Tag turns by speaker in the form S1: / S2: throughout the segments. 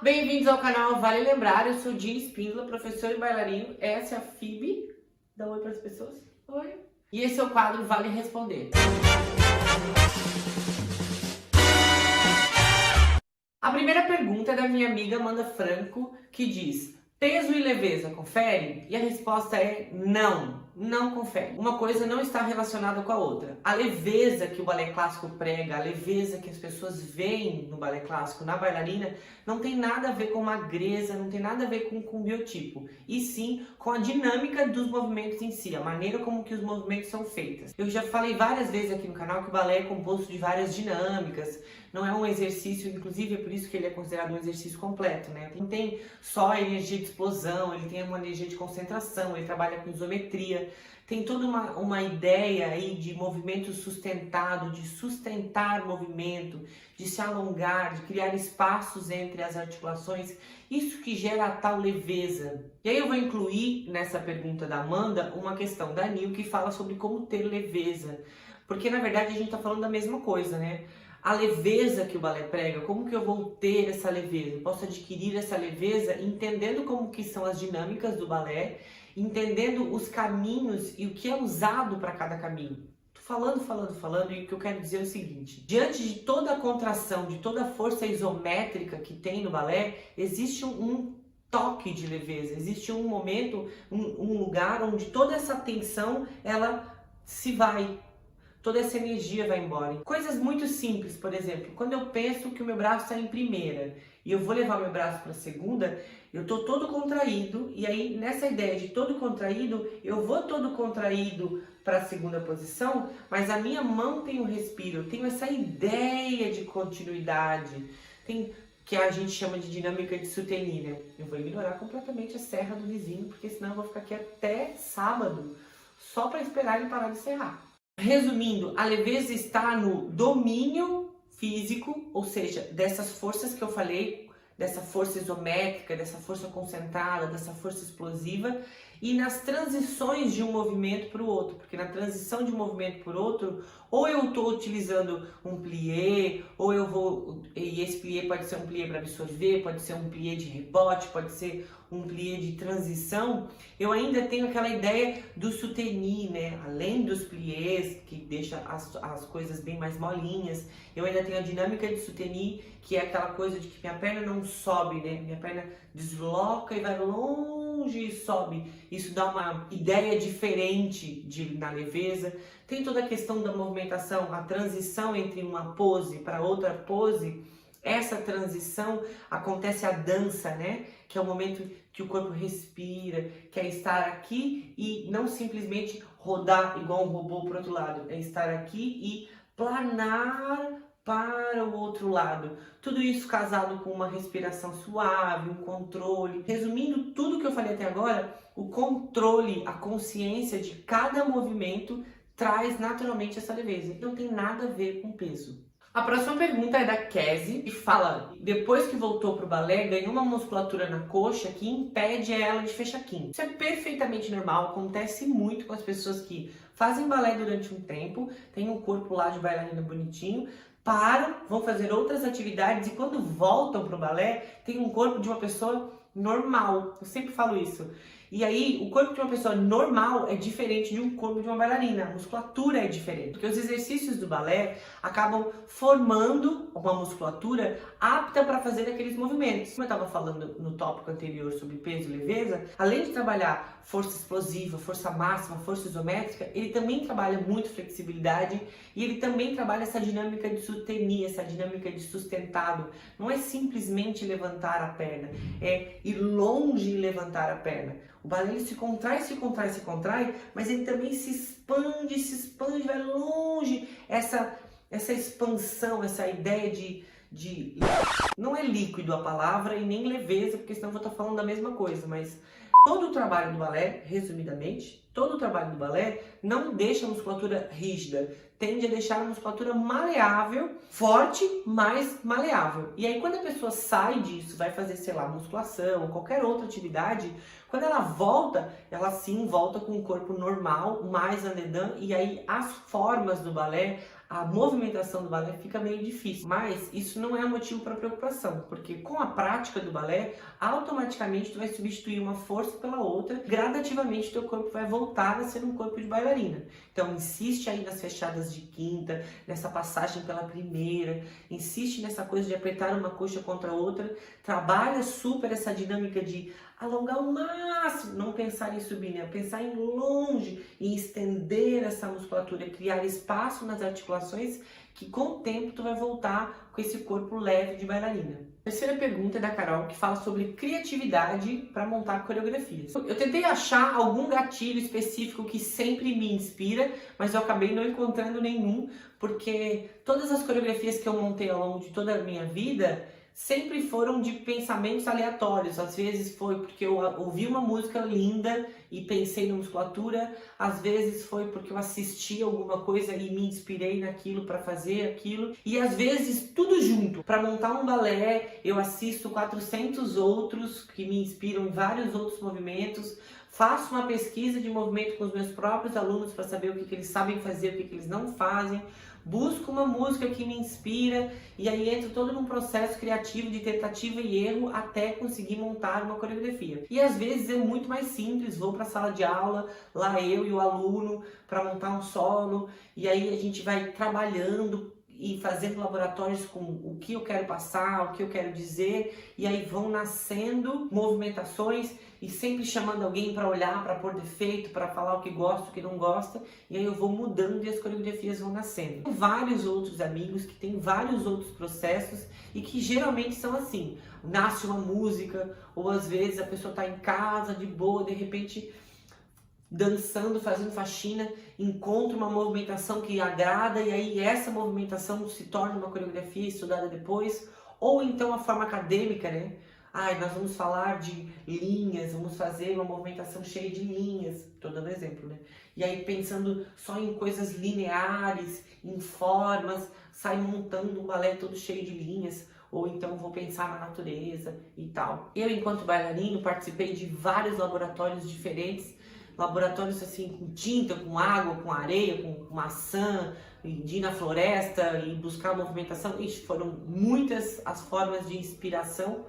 S1: Bem-vindos ao canal Vale Lembrar, eu sou Jean Espíndola, professor e bailarino. Essa é a Phoebe. Dá um oi para as pessoas. Oi. E esse é o quadro Vale Responder. A primeira pergunta é da minha amiga Amanda Franco, que diz: peso e leveza conferem? E a resposta é não, não confere. Uma coisa não está relacionada com a outra. A leveza que o balé clássico prega, a leveza que as pessoas veem no balé clássico, na bailarina, não tem nada a ver com magreza, não tem nada a ver com biotipo, e sim com a dinâmica dos movimentos em si, a maneira como que os movimentos são feitos. Eu já falei várias vezes aqui no canal que o balé é composto de várias dinâmicas, não é um exercício, inclusive é por isso que ele é considerado um exercício completo, né? Não tem só a energia de explosão, ele tem uma energia de concentração, ele trabalha com isometria, tem toda uma ideia aí de movimento sustentado, de sustentar o movimento, de se alongar, de criar espaços entre as articulações, isso que gera a tal leveza. E aí eu vou incluir nessa pergunta da Amanda uma questão da Nil que fala sobre como ter leveza, porque na verdade a gente está falando da mesma coisa, né? A leveza que o balé prega, como que eu vou ter essa leveza? Eu posso adquirir essa leveza entendendo como que são as dinâmicas do balé, entendendo os caminhos e o que é usado para cada caminho. Tô falando, e o que eu quero dizer é o seguinte: diante de toda a contração, de toda a força isométrica que tem no balé, existe um toque de leveza, existe um momento, um lugar onde toda essa tensão, ela se vai. Toda essa energia vai embora. Coisas muito simples, por exemplo, quando eu penso que o meu braço está em primeira e eu vou levar meu braço para a segunda, eu estou todo contraído, e aí nessa ideia de todo contraído, eu vou todo contraído para a segunda posição, mas a minha mão tem um respiro, eu tenho essa ideia de continuidade, tem que a gente chama de dinâmica de soutenu, né? Eu vou ignorar completamente a serra do vizinho, porque senão eu vou ficar aqui até sábado, só para esperar ele parar de serrar. Resumindo, a leveza está no domínio físico, ou seja, dessas forças que eu falei, dessa força isométrica, dessa força concentrada, dessa força explosiva, e nas transições de um movimento para o outro, porque na transição de um movimento para o outro, ou eu estou utilizando um plié, ou eu vou, e esse plié pode ser um plié para absorver, pode ser um plié de rebote, pode ser um plié de transição, eu ainda tenho aquela ideia do soutenu, né? Além dos pliés, que deixa as coisas bem mais molinhas, eu ainda tenho a dinâmica de soutenu, que é aquela coisa de que minha perna não sobe, né? Minha perna desloca e vai longe e sobe. Isso dá uma ideia diferente na leveza. Tem toda a questão da movimentação, a transição entre uma pose para outra pose. Essa transição acontece a dança, né? Que é o momento que o corpo respira, que é estar aqui e não simplesmente rodar igual um robô para o outro lado. É estar aqui e planar para o outro lado. Tudo isso casado com uma respiração suave, um controle. Resumindo tudo que eu falei até agora, o controle, a consciência de cada movimento traz naturalmente essa leveza. Não tem nada a ver com peso. A próxima pergunta é da Cassie e fala: depois que voltou para o balé, ganhou uma musculatura na coxa que impede ela de fechar quinto. Isso é perfeitamente normal, acontece muito com as pessoas que fazem balé durante um tempo, tem um corpo lá de bailarina bonitinho, param, vão fazer outras atividades e quando voltam para o balé, tem um corpo de uma pessoa normal. Eu sempre falo isso. E aí, o corpo de uma pessoa normal é diferente de um corpo de uma bailarina. A musculatura é diferente. Porque os exercícios do balé acabam formando uma musculatura apta para fazer aqueles movimentos. Como eu estava falando no tópico anterior sobre peso e leveza, além de trabalhar força explosiva, força máxima, força isométrica, ele também trabalha muito flexibilidade e ele também trabalha essa dinâmica de soutenu, essa dinâmica de sustentado. Não é simplesmente levantar a perna, é ir longe e levantar a perna. O balé ele se contrai, mas ele também se expande, vai longe. Essa expansão, essa ideia de... Não é líquido a palavra e nem leveza, porque senão eu vou estar falando da mesma coisa, mas todo o trabalho do balé, resumidamente, todo o trabalho do balé não deixa a musculatura rígida, tende a deixar a musculatura maleável, forte, mas maleável. E aí quando a pessoa sai disso, vai fazer, sei lá, musculação ou qualquer outra atividade, quando ela volta, ela sim volta com o corpo normal, mais en dedans, e aí as formas do balé, a movimentação do balé fica meio difícil. Mas isso não é motivo para preocupação, porque com a prática do balé, automaticamente tu vai substituir uma força pela outra, gradativamente teu corpo vai voltar a ser um corpo de bailarina. Então insiste aí nas fechadas de quinta, nessa passagem pela primeira, insiste nessa coisa de apertar uma coxa contra a outra, trabalha super essa dinâmica de alongar o máximo, não pensar em subir, né? Pensar em longe, em estender essa musculatura, criar espaço nas articulações, que com o tempo tu vai voltar com esse corpo leve de bailarina. A terceira pergunta é da Carol, que fala sobre criatividade para montar coreografias. Eu tentei achar algum gatilho específico que sempre me inspira, mas eu acabei não encontrando nenhum, porque todas as coreografias que eu montei ao longo de toda a minha vida sempre foram de pensamentos aleatórios. Às vezes foi porque eu ouvi uma música linda e pensei na musculatura, às vezes foi porque eu assisti alguma coisa e me inspirei naquilo para fazer aquilo, e às vezes tudo junto. Para montar um balé, eu assisto 400 outros que me inspiram em vários outros movimentos, faço uma pesquisa de movimento com os meus próprios alunos para saber o que eles sabem fazer, o que eles não fazem, busco uma música que me inspira e aí entro todo num processo criativo de tentativa e erro até conseguir montar uma coreografia. E às vezes é muito mais simples, vou para a sala de aula, lá eu e o aluno, para montar um solo, e aí a gente vai trabalhando e fazendo laboratórios com o que eu quero passar, o que eu quero dizer, e aí vão nascendo movimentações e sempre chamando alguém para olhar, para pôr defeito, para falar o que gosta, o que não gosta, e aí eu vou mudando e as coreografias vão nascendo. Tem vários outros amigos que têm vários outros processos e que geralmente são assim, nasce uma música, ou às vezes a pessoa está em casa de boa, de repente dançando, fazendo faxina, encontra uma movimentação que agrada e aí essa movimentação se torna uma coreografia estudada depois, ou então a forma acadêmica, né? Nós vamos falar de linhas, vamos fazer uma movimentação cheia de linhas, tô dando exemplo, né? E aí pensando só em coisas lineares, em formas, sai montando um balé todo cheio de linhas, ou então vou pensar na natureza e tal. Eu, enquanto bailarino, participei de vários laboratórios diferentes, laboratórios assim com tinta, com água, com areia, com maçã, de ir na floresta e buscar movimentação. Ixi, foram muitas as formas de inspiração.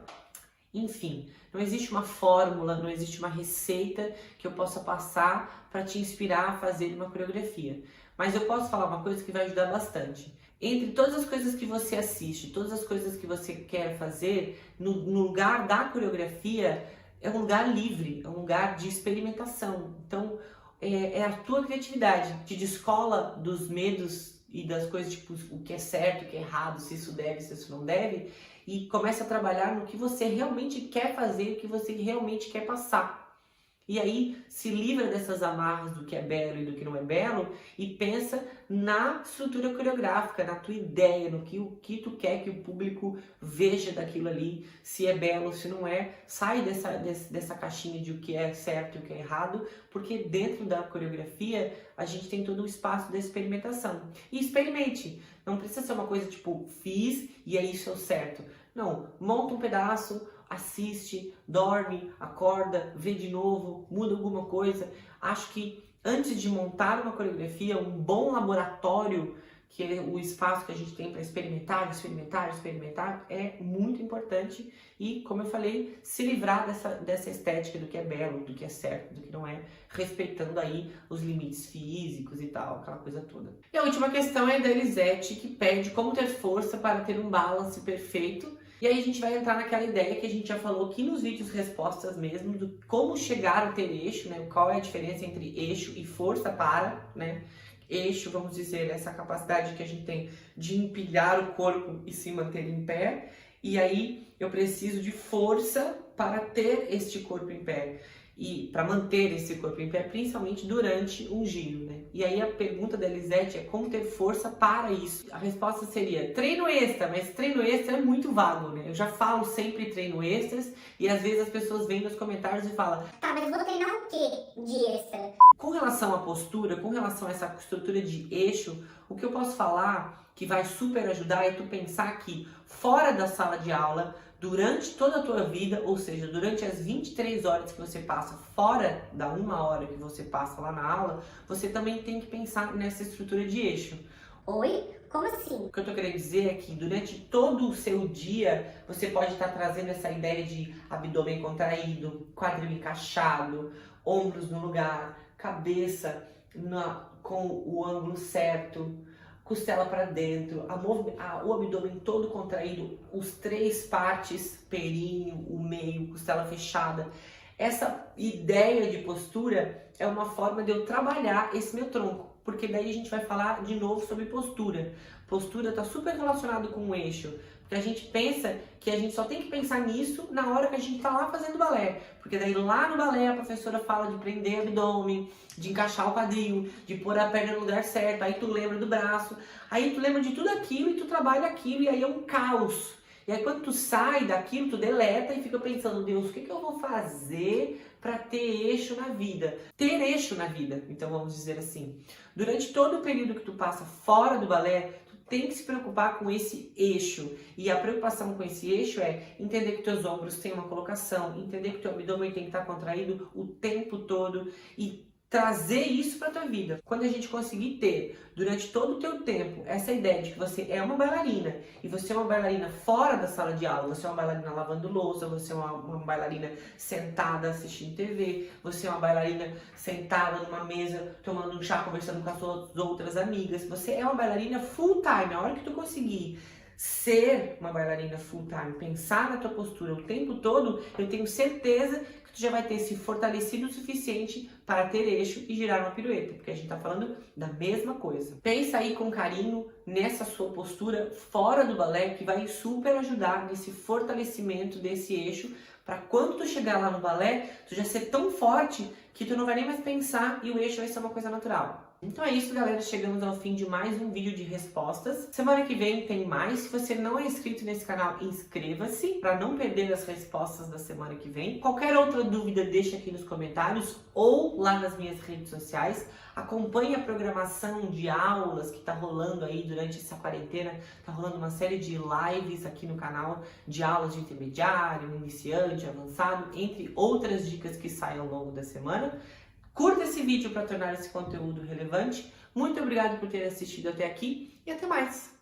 S1: Enfim, não existe uma fórmula, não existe uma receita que eu possa passar para te inspirar a fazer uma coreografia. Mas eu posso falar uma coisa que vai ajudar bastante. Entre todas as coisas que você assiste, todas as coisas que você quer fazer, no lugar da coreografia, é um lugar livre, é um lugar de experimentação. Então, é a tua criatividade, te descola dos medos e das coisas, tipo, o que é certo, o que é errado, se isso deve, se isso não deve, e começa a trabalhar no que você realmente quer fazer, o que você realmente quer passar. E aí se livra dessas amarras do que é belo e do que não é belo e pensa na estrutura coreográfica, na tua ideia, no que, o que tu quer que o público veja daquilo ali, se é belo, se não é. Sai dessa caixinha de o que é certo e o que é errado, porque dentro da coreografia a gente tem todo o espaço da experimentação. E experimente, não precisa ser uma coisa tipo, fiz e é isso é o certo. Não, monta um pedaço, assiste, dorme, acorda, vê de novo, muda alguma coisa. Acho que antes de montar uma coreografia, um bom laboratório, que é o espaço que a gente tem para experimentar, é muito importante. E, como eu falei, se livrar dessa estética do que é belo, do que é certo, do que não é, respeitando aí os limites físicos e tal, aquela coisa toda. E a última questão é da Elisete, que pede como ter força para ter um balance perfeito. E aí a gente vai entrar naquela ideia que a gente já falou aqui nos vídeos respostas mesmo, do como chegar a ter eixo, né? Qual é a diferença entre eixo e força para, né? Eixo, vamos dizer, essa capacidade que a gente tem de empilhar o corpo e se manter em pé. E aí eu preciso de força para ter este corpo em pé. E para manter esse corpo em pé, principalmente durante um giro, né? E aí a pergunta da Elisete é como ter força para isso. A resposta seria treino extra, mas treino extra é muito vago, né? Eu já falo sempre treino extras e às vezes as pessoas vêm nos comentários e falam:
S2: tá, mas eu vou treinar o quê de extra?
S1: Com relação à postura, com relação a essa estrutura de eixo, o que eu posso falar que vai super ajudar é tu pensar que fora da sala de aula, durante toda a tua vida, ou seja, durante as 23 horas que você passa fora da 1 hora que você passa lá na aula, você também tem que pensar nessa estrutura de eixo.
S2: Oi? Como assim?
S1: O que eu tô querendo dizer é que durante todo o seu dia, você pode estar trazendo essa ideia de abdômen contraído, quadril encaixado, ombros no lugar, cabeça com o ângulo certo, costela para dentro, o abdômen todo contraído, os três partes, períneo, o meio, costela fechada. Essa ideia de postura é uma forma de eu trabalhar esse meu tronco, porque daí a gente vai falar de novo sobre postura. Postura está super relacionado com o eixo, porque a gente pensa que a gente só tem que pensar nisso na hora que a gente está lá fazendo balé, porque daí lá no balé a professora fala de prender o abdômen, de encaixar o quadril, de pôr a perna no lugar certo, aí tu lembra do braço, aí tu lembra de tudo aquilo e tu trabalha aquilo e aí é um caos. E aí quando tu sai daquilo, tu deleta e fica pensando, Deus, o que eu vou fazer para ter eixo na vida? Ter eixo na vida, então vamos dizer assim. Durante todo o período que tu passa fora do balé, tu tem que se preocupar com esse eixo. E a preocupação com esse eixo é entender que teus ombros têm uma colocação, entender que teu abdômen tem que estar contraído o tempo todo e trazer isso para tua vida. Quando a gente conseguir ter, durante todo o teu tempo, essa ideia de que você é uma bailarina, e você é uma bailarina fora da sala de aula, você é uma bailarina lavando louça, você é uma bailarina sentada assistindo TV, você é uma bailarina sentada numa mesa, tomando um chá, conversando com as suas outras amigas, você é uma bailarina full time. A hora que tu conseguir ser uma bailarina full time, pensar na tua postura o tempo todo, eu tenho certeza que tu já vai ter se fortalecido o suficiente para ter eixo e girar uma pirueta, porque a gente tá falando da mesma coisa. Pensa aí com carinho nessa sua postura fora do balé, que vai super ajudar nesse fortalecimento desse eixo, para quando tu chegar lá no balé, tu já ser tão forte que tu não vai nem mais pensar e o eixo vai ser uma coisa natural. Então é isso, galera, chegamos ao fim de mais um vídeo de respostas. Semana que vem tem mais. Se você não é inscrito nesse canal, inscreva-se para não perder as respostas da semana que vem. Qualquer outra dúvida, deixa aqui nos comentários ou lá nas minhas redes sociais. Acompanhe a programação de aulas que tá rolando aí durante essa quarentena. Tá rolando uma série de lives aqui no canal de aulas de intermediário, iniciante, avançado, entre outras dicas que saem ao longo da semana. Curta esse vídeo para tornar esse conteúdo relevante. Muito obrigado por ter assistido até aqui e até mais!